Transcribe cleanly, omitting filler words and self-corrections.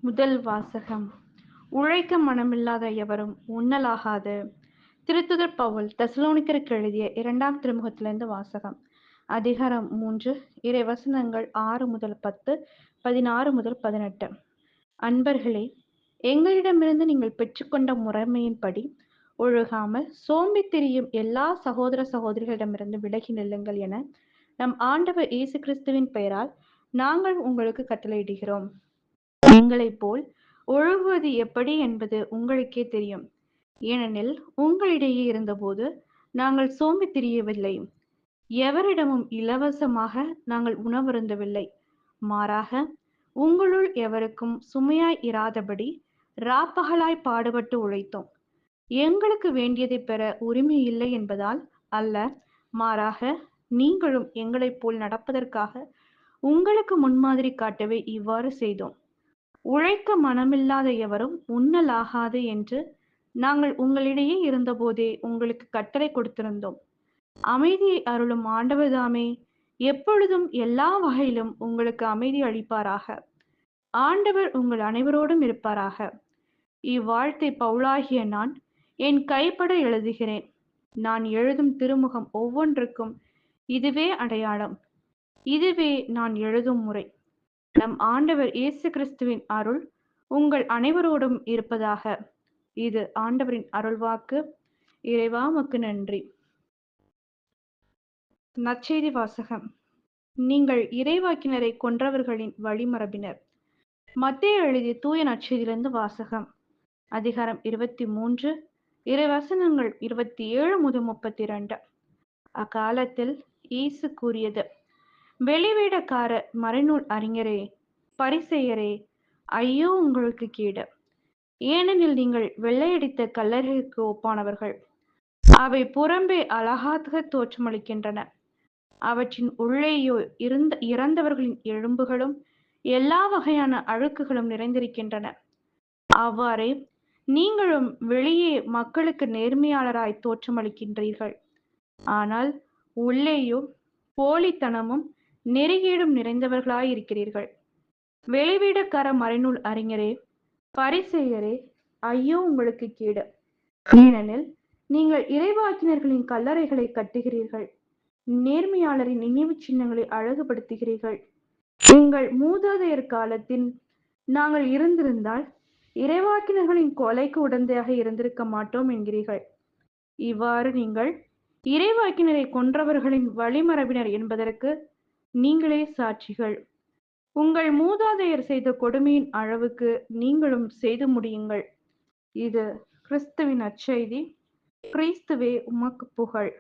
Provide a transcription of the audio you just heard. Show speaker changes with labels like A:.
A: முதல் வாசகம். உழைக்க மனமில்லாத எவரும் உண்ணலாகாது. திருத்துதர் பவுல் தெசலோனிக்கருக்கு எழுதிய 2ஆம் திருமுகத்திலிருந்து வாசகம். அதிகாரம் 3, இறைவசனங்கள் 6 முதல் 10, 16 முதல் 18. அன்பர்களே, எங்களிடமிருந்து நீங்கள் பெற்றுக்கொண்ட முறைமையின்படி ஒழுகாமல் சோம்பித் திரியும் எல்லா சகோதர சகோதரிகளிடமிருந்து விலகி நில்லுங்கள் என நம் ஆண்டவர் இயேசு கிறிஸ்துவின் பெயரால் நாங்கள் உங்களுக்கு கட்டளையிடுகிறோம். எங்களைப் போல் ஒழுகுவது எப்படி என்பது உங்களுக்கே தெரியும். ஏனெனில் உங்களிடையே இருந்தபோது நாங்கள் சோம்பித் திரியவில்லை. எவரிடமும் இலவசமாக நாங்கள் உணவருந்தவில்லை. மாறாக உங்களுள் எவருக்கும் சுமையாய் இராதபடி ராப்பகலாய் பாடுபட்டு உழைத்தோம். எங்களுக்கு வேண்டியதை பெற உரிமை இல்லை என்பதால் அல்ல, மாறாக நீங்களும் எங்களைப் போல் நடப்பதற்காக உங்களுக்கு முன்மாதிரி காட்டவே இவ்வாறு செய்தோம். உழைக்க மனமில்லாத எவரும் உண்ணலாகாது என்று நாங்கள் உங்களிடையே இருந்தபோதே உங்களுக்கு கட்டளை கொடுத்திருந்தோம். அமைதியை அருளும் ஆண்டவர்தாமே எப்பொழுதும் எல்லா வகையிலும் உங்களுக்கு அமைதி அளிப்பாராக. ஆண்டவர் உங்கள் அனைவரோடும் இருப்பாராக. இவ்வாழ்த்தை பவுலாகிய நான் என் கைப்பட எழுதுகிறேன். நான் எழுதும் திருமுகம் ஒவ்வொன்றுக்கும் இதுவே அடையாளம். இதுவே நான் எழுதும் முறை. நம் ஆண்டவர் இயேசு கிறிஸ்துவின் அருள் உங்கள் அனைவரோடும் இருப்பதாக. இது ஆண்டவரின் அருள்வாக்கு. இறைவா உமக்கு நன்றி. நற்செய்தி வாசகம். நீங்கள் இறைவாக்கினரை கொன்றவர்களின் வழிமரபினர். மத்தேயு எழுதிய தூய நற்செய்தியிலிருந்து வாசகம். அதிகாரம் 23, இறைவசனங்கள் 27 முதல் 32. அக்காலத்தில் இயேசு கூறியது: வெளிவேடக்கார மறைநூல் அறிஞரே, பரிசேயரே, ஐயோ உங்களுக்கு கேடு! ஏனெனில் நீங்கள் வெள்ளையடித்த கல்லறைகளுக்கு ஒப்பானவர்கள். அவை புறம்பே அழகாக தோற்றமளிக்கின்றன. அவற்றின் உள்ளேயோ இறந்தவர்களின் எலும்புகளும் எல்லா வகையான அழுக்குகளும் நிறைந்திருக்கின்றன. அவ்வாறே நீங்களும் வெளியே மக்களுக்கு நேர்மையாளராய் தோற்றமளிக்கின்றீர்கள். ஆனால் உள்ளேயோ போலித்தனமும் நெறிகேடும் நிறைந்தவர்களாயிருக்கிறீர்கள். வெளிவேடக்கார மறைநூல் அறிஞரே, பரிசேயரே, ஐயோ உங்களுக்கு கேடு! ஏனெனில் நீங்கள் இறைவாக்கினர்களின் கல்லறைகளை கட்டுகிறீர்கள், நேர்மையாளரின் நினைவு சின்னங்களை அழகுபடுத்துகிறீர்கள். எங்கள் மூதாதையர் காலத்தில் நாங்கள் இருந்திருந்தால் இறைவாக்கினர்களின் கொலைக்கு உடந்தையாக இருந்திருக்க மாட்டோம் என்கிறீர்கள். இவ்வாறு நீங்கள் இறைவாக்கினரை கொன்றவர்களின் வழிமரபினர் என்பதற்கு நீங்களே சாட்சிகள். உங்கள் மூதாதையர் செய்த கொடுமையின் அளவுக்கு நீங்களும் செய்து முடியுங்கள். இது கிறிஸ்துவின் நற்செய்தி. கிறிஸ்துவே உமக்கு புகழ்.